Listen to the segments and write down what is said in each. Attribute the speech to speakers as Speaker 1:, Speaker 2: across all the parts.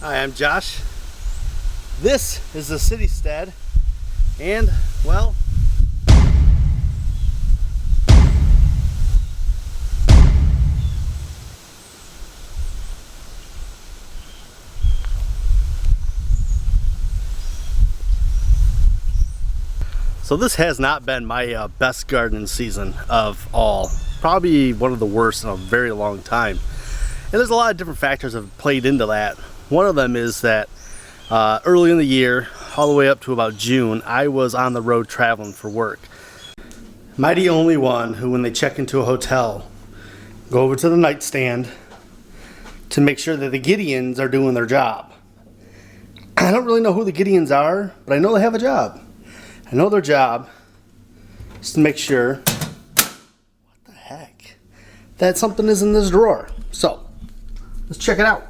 Speaker 1: Hi, I'm Josh. This is the Citystead, and well, so this has not been my best gardening season of all. Probably one of the worst in a very long time. And there's a lot of different factors that have played into that. One of them is that early in the year, all the way up to about June, I was on the road traveling for work. Am I the only one who, when they check into a hotel, go over to the nightstand to make sure that the Gideons are doing their job? I don't really know who the Gideons are, but I know they have a job. I know their job is to make sure, what the heck, that something is in this drawer. So, let's check it out.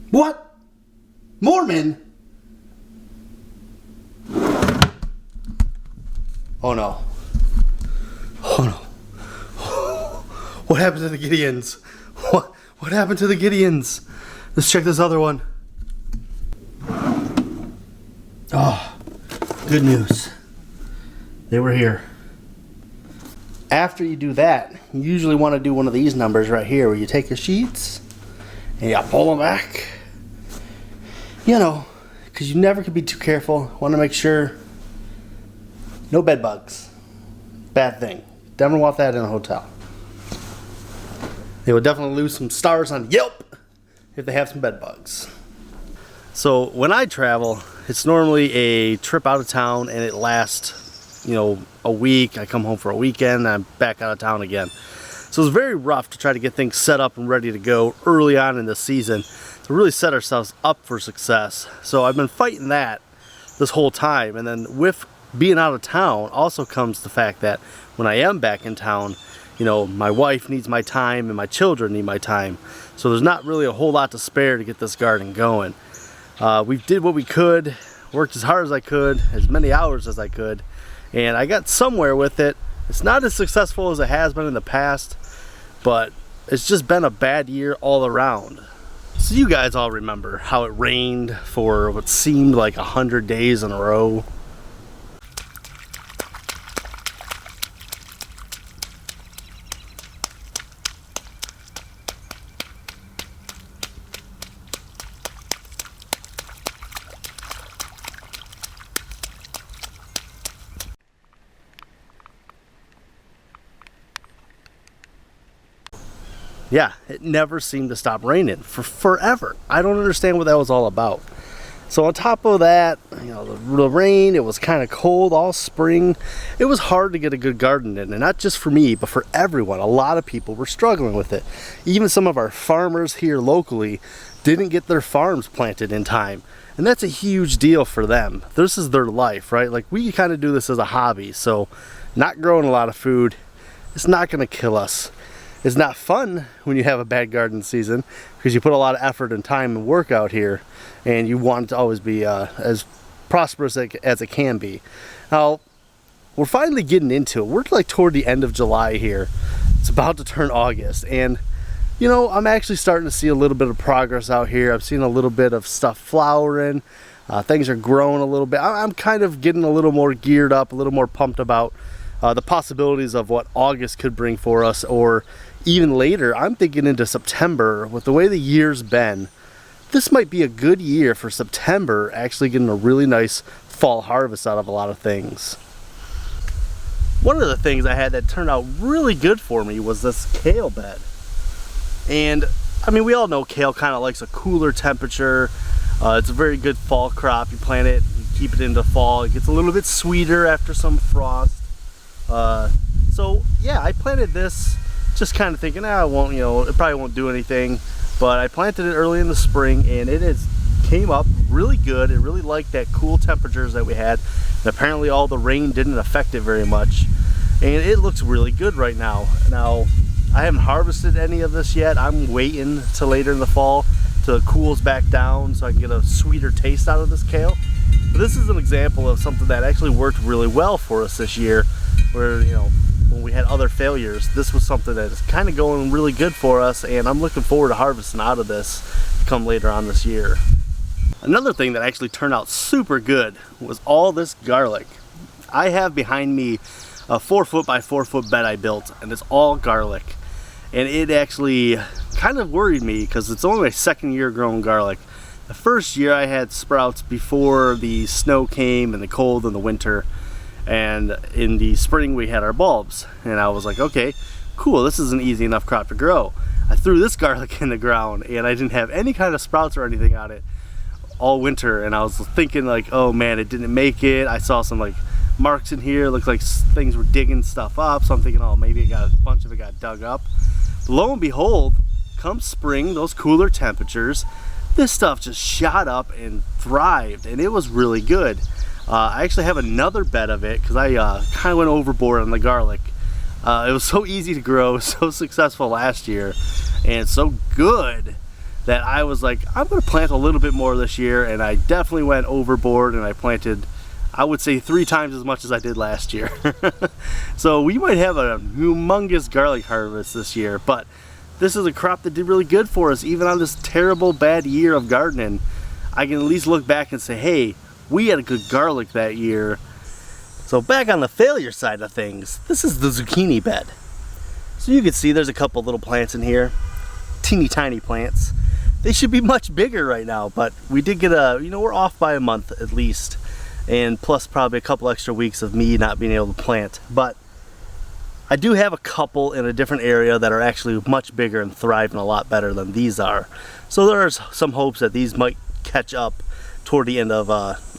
Speaker 1: What? Mormon? Oh no. Oh no. What happened to the Gideons? What happened to the Gideons? Let's check this other one. Oh, good news. They were here. After you do that, you usually want to do one of these numbers right here where you take your sheets and you pull them back. You know, because you never can be too careful. Want to make sure no bed bugs. Bad thing. Never want that in a hotel. They will definitely lose some stars on Yelp if they have some bed bugs. So when I travel, it's normally a trip out of town and it lasts, you know, a week. I come home for a weekend and I'm back out of town again. So it's very rough to try to get things set up and ready to go early on in the season to really set ourselves up for success. So I've been fighting that this whole time, and then with being out of town also comes the fact that when I am back in town, you know, my wife needs my time and my children need my time. So there's not really a whole lot to spare to get this garden going. We did what we could, worked as hard as I could, as many hours as I could, and I got somewhere with it. It's not as successful as it has been in the past, but it's just been a bad year all around. So you guys all remember how it rained for what seemed like 100 days in a row. Yeah, it never seemed to stop raining for forever. I don't understand what that was all about. So on top of that, you know, the rain, it was kind of cold all spring. It was hard to get a good garden in, and not just for me, but for everyone. A lot of people were struggling with it. Even some of our farmers here locally didn't get their farms planted in time. And that's a huge deal for them. This is their life, right? Like, we kind of do this as a hobby. So not growing a lot of food, it's not going to kill us. It's not fun when you have a bad garden season because you put a lot of effort and time and work out here, and you want it to always be as prosperous as it can be. Now, we're finally getting into it. We're like toward the end of July here. It's about to turn August, and you know, I'm actually starting to see a little bit of progress out here. I've seen a little bit of stuff flowering. Things are growing a little bit. I'm kind of getting a little more geared up, a little more pumped about the possibilities of what August could bring for us, or even later. I'm thinking into September. With the way the year's been, this might be a good year for September, actually getting a really nice fall harvest out of a lot of things. One of the things I had that turned out really good for me was this kale bed. And I mean, we all know kale kind of likes a cooler temperature. It's a very good fall crop. You plant it, you keep it into fall. It gets a little bit sweeter after some frost. So yeah, I planted this just kind of thinking, it won't, you know, it probably won't do anything. But I planted it early in the spring, and it came up really good. It really liked that cool temperatures that we had. And apparently all the rain didn't affect it very much. And it looks really good right now. Now, I haven't harvested any of this yet. I'm waiting till later in the fall till it cools back down so I can get a sweeter taste out of this kale. But this is an example of something that actually worked really well for us this year, where, you know, when we had other failures, this was something that is kind of going really good for us, and I'm looking forward to harvesting out of this come later on this year. Another thing that actually turned out super good was all this garlic. I have behind me a 4 foot by 4 foot bed I built, and it's all garlic. And it actually kind of worried me because it's only my second year growing garlic. The first year I had sprouts before the snow came and the cold and the winter, and in the spring we had our bulbs, and I was like, okay, cool, this is an easy enough crop to grow. I threw this garlic in the ground and I didn't have any kind of sprouts or anything on it all winter, and I was thinking like, oh man, it didn't make it. I saw some like marks in here, looked like things were digging stuff up, so I'm thinking, oh, maybe a bunch of it got dug up. But lo and behold, come spring, those cooler temperatures, this stuff just shot up and thrived, and it was really good. I actually have another bed of it because I kind of went overboard on the garlic. It was so easy to grow, so successful last year, and so good that I was like, I'm going to plant a little bit more this year, and I definitely went overboard, and I planted, I would say, 3 times as much as I did last year. So we might have a humongous garlic harvest this year, but this is a crop that did really good for us. Even on this terrible bad year of gardening, I can at least look back and say, hey, we had a good garlic that year. So back on the failure side of things, this is the zucchini bed. So you can see there's a couple little plants in here, teeny tiny plants. They should be much bigger right now, but we did get we're off by a month at least, and plus probably a couple extra weeks of me not being able to plant. But I do have a couple in a different area that are actually much bigger and thriving a lot better than these are. So there's some hopes that these might catch up toward the end of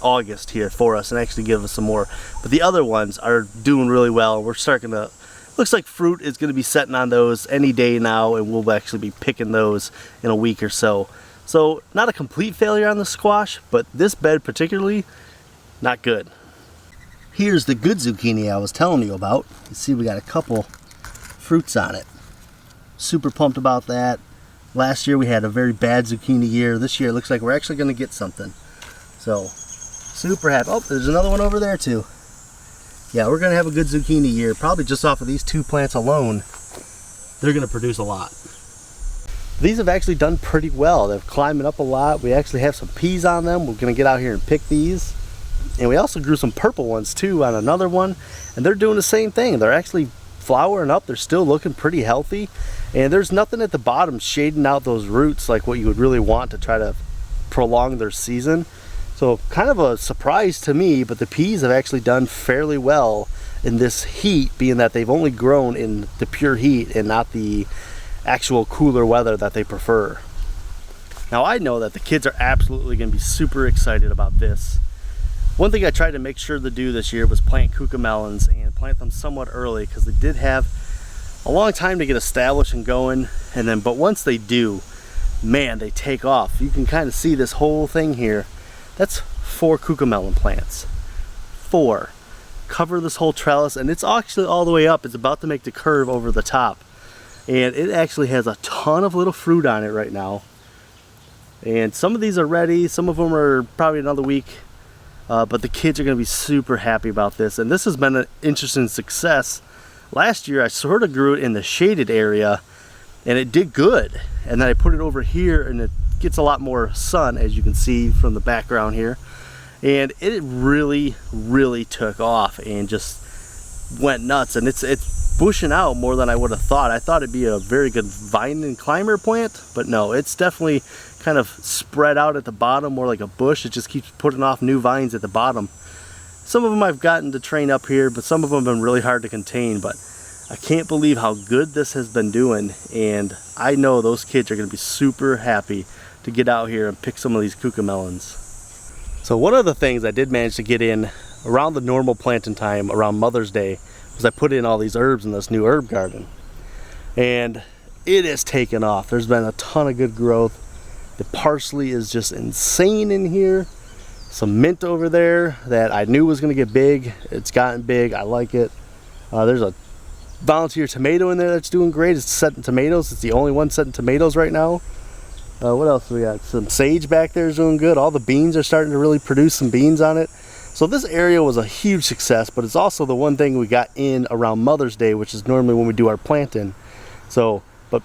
Speaker 1: August here for us and actually give us some more. But the other ones are doing really well. We're starting to, looks like fruit is going to be setting on those any day now, and we'll actually be picking those in a week or so. So not a complete failure on the squash, but this bed particularly, not good. Here's the good zucchini I was telling you about. You see we got a couple fruits on it. Super pumped about that. Last year we had a very bad zucchini year. This year it looks like we're actually going to get something. So super happy. Oh, there's another one over there too. Yeah, we're going to have a good zucchini year. Probably just off of these 2 plants alone, they're going to produce a lot. These have actually done pretty well. They're climbing up a lot. We actually have some peas on them. We're going to get out here and pick these. And we also grew some purple ones too on another one, and they're doing the same thing. They're actually flowering up. They're still looking pretty healthy, and there's nothing at the bottom shading out those roots like what you would really want to try to prolong their season. So kind of a surprise to me, but the peas have actually done fairly well in this heat, being that they've only grown in the pure heat and not the actual cooler weather that they prefer. Now I know that the kids are absolutely going to be super excited about this. One thing I tried to make sure to do this year was plant Cuckoo Melons, and plant them somewhat early because they did have a long time to get established and going, but once they do, man, they take off. You can kind of see this whole thing here. That's 4 Cuckoo Melon plants. 4. Cover this whole trellis, and it's actually all the way up. It's about to make the curve over the top, and it actually has a ton of little fruit on it right now. And some of these are ready, some of them are probably another week. But the kids are going to be super happy about this, and this has been an interesting success. Last year I sort of grew it in the shaded area and it did good, and then I put it over here and it gets a lot more sun, as you can see from the background here, and it really took off and just went nuts, and it's bushing out more than I would have thought. I thought it'd be a very good vine and climber plant, but no, it's definitely kind of spread out at the bottom more like a bush. It just keeps putting off new vines at the bottom. Some of them I've gotten to train up here, but some of them have been really hard to contain. But I can't believe how good this has been doing, and I know those kids are going to be super happy to get out here and pick some of these Cuckoo Melons. So one of the things I did manage to get in around the normal planting time, around Mother's Day, was I put in all these herbs in this new herb garden, and it has taken off. There's been a ton of good growth. The parsley is just insane in here. Some mint over there that I knew was going to get big. It's gotten big. I like it. There's a volunteer tomato in there that's doing great. It's setting tomatoes. It's the only one setting tomatoes right now. What else do we got? Some sage back there is doing good. All the beans are starting to really produce some beans on it. So this area was a huge success, but it's also the one thing we got in around Mother's Day, which is normally when we do our planting. So, but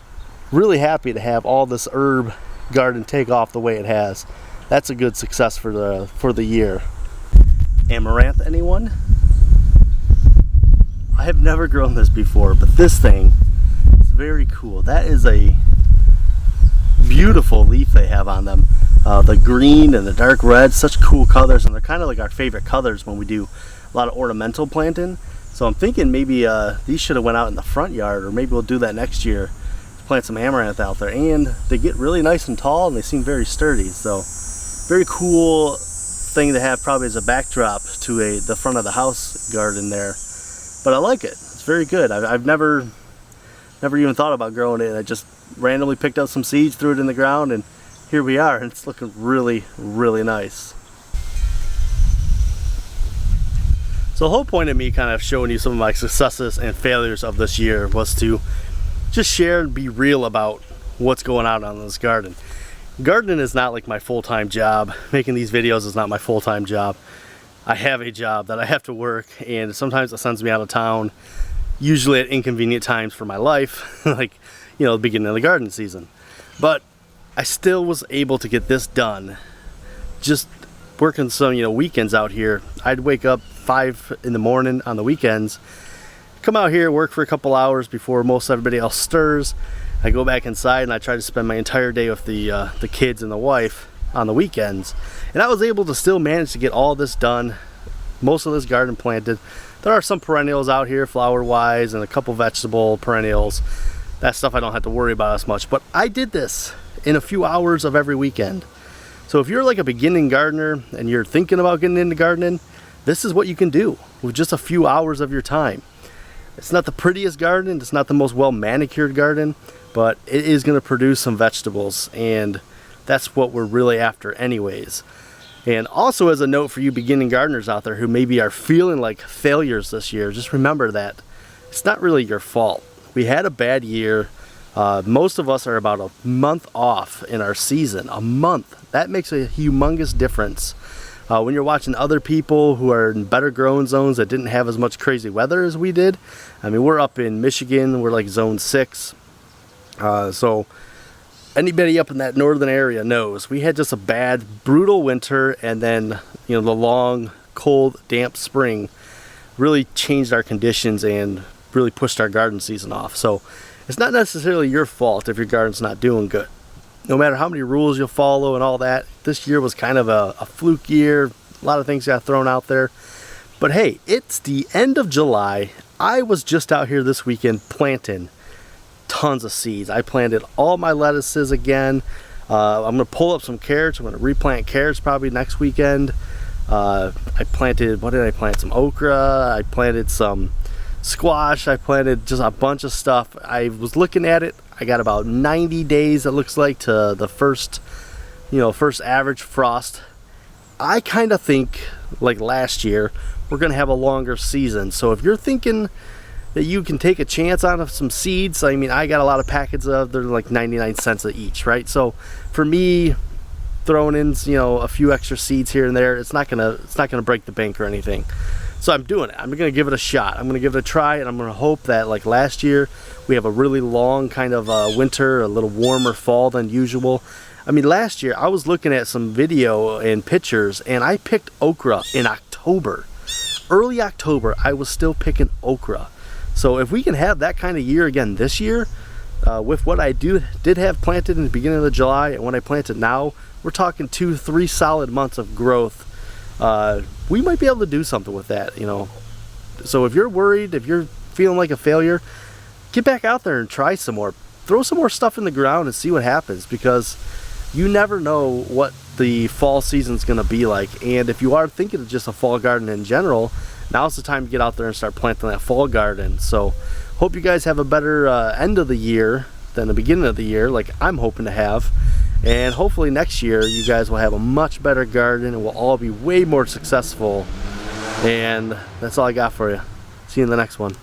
Speaker 1: really happy to have all this herb garden take off the way it has. That's a good success for the year. Amaranth, anyone? I have never grown this before, but this thing is very cool. That is a beautiful leaf they have on them. The green and the dark red, such cool colors, and they're kind of like our favorite colors when we do a lot of ornamental planting. So I'm thinking maybe these should have went out in the front yard, or maybe we'll do that next year. Plant some amaranth out there, and they get really nice and tall, and they seem very sturdy. So very cool thing to have probably as a backdrop to the front of the house garden there. But I like it. It's very good. I've never even thought about growing it. I just randomly picked up some seeds, threw it in the ground, and here we are, and it's looking really, really nice. So the whole point of me kind of showing you some of my successes and failures of this year was to just share and be real about what's going on in this garden. Gardening is not like my full-time job. Making these videos is not my full-time job. I have a job that I have to work, and sometimes it sends me out of town, usually at inconvenient times for my life, like, you know, the beginning of the garden season. But I still was able to get this done just working some, you know, weekends out here. I'd wake up 5 in the morning on the weekends, come out here, work for a couple hours before most everybody else stirs. I go back inside and I try to spend my entire day with the kids and the wife on the weekends. And I was able to still manage to get all this done, most of this garden planted. There are some perennials out here, flower-wise, and a couple vegetable perennials. That stuff I don't have to worry about as much. But I did this in a few hours of every weekend. So if you're like a beginning gardener and you're thinking about getting into gardening, this is what you can do with just a few hours of your time. It's not the prettiest garden, it's not the most well manicured garden, but it is going to produce some vegetables, and that's what we're really after anyways. And also, as a note for you beginning gardeners out there who maybe are feeling like failures this year, just remember that it's not really your fault. We had a bad year. Most of us are about a month off in our season. A month. That makes a humongous difference. When you're watching other people who are in better growing zones that didn't have as much crazy weather as we did. I mean, we're up in Michigan. We're like zone 6. So anybody up in that northern area knows we had just a bad, brutal winter, and then, you know, the long, cold, damp spring really changed our conditions and really pushed our garden season off. So it's not necessarily your fault if your garden's not doing good. No matter how many rules you'll follow and all that, this year was kind of a fluke year. A lot of things got thrown out there. But hey, it's the end of July. I was just out here this weekend planting tons of seeds. I planted all my lettuces again. I'm going to pull up some carrots. I'm going to replant carrots probably next weekend. I planted, what did I plant? Some okra. I planted some squash. I planted just a bunch of stuff. I was looking at it. I got about 90 days, it looks like, to the first average frost. I kind of think, like last year, we're going to have a longer season. So if you're thinking that you can take a chance on some seeds, I mean, I got a lot of packets of, they're like 99 cents each, right? So for me, throwing in, you know, a few extra seeds here and there, it's not gonna break the bank or anything. So I'm doing it. I'm gonna give it a shot. I'm gonna give it a try, and I'm gonna hope that, like last year, we have a really long kind of winter, a little warmer fall than usual. I mean, last year I was looking at some video and pictures, and I picked okra in October. Early October, I was still picking okra. So if we can have that kind of year again this year, with what I did have planted in the beginning of July and what I planted now, we're talking 2-3 solid months of growth. We might be able to do something with that, you know. So if you're worried, if you're feeling like a failure, get back out there and try some more. Throw some more stuff in the ground and see what happens, because you never know what the fall season's going to be like. And if you are thinking of just a fall garden in general, now's the time to get out there and start planting that fall garden. So hope you guys have a better end of the year than the beginning of the year, like I'm hoping to have. And hopefully next year you guys will have a much better garden and we'll all be way more successful. And that's all I got for you. See you in the next one.